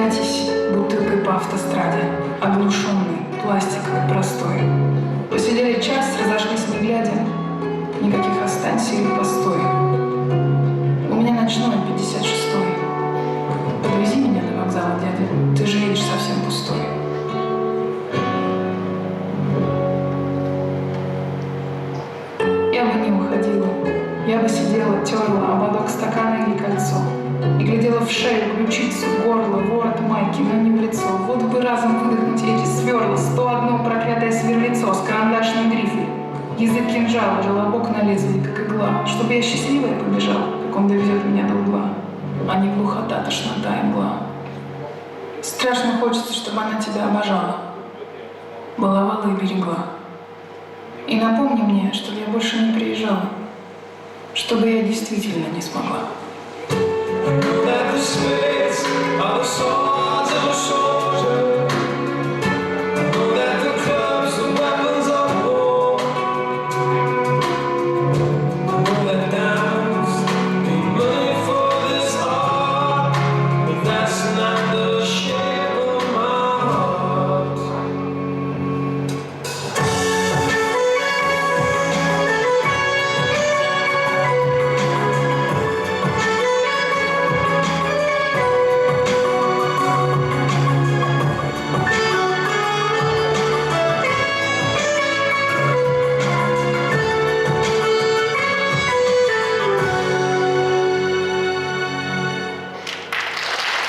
Катись бутылкой по автостраде, оглушенный, пластиковый, простой. Посидели час, разошлись не глядя, никаких останься или постой. У меня ночной 56-й. Подвези меня до вокзала, дядя, ты же едешь совсем пустой. Я бы не уходила, я бы сидела, терла ободок стакана или кольцо и глядела в шею, ключицу, горло, ворот майки, но не в лицо. Вот бы разом выдохнуть эти сверла, 101 проклятое сверлицо с карандашной грифель. Язык кинжала, желобок на лезвии, как игла, чтобы я счастливая побежала, как он довезет меня до угла, а не глухота, тошнота и мгла. Страшно хочется, чтобы она тебя обожала, баловала и берегла. И напомни мне, чтобы я больше не приезжала, чтобы я действительно не смогла.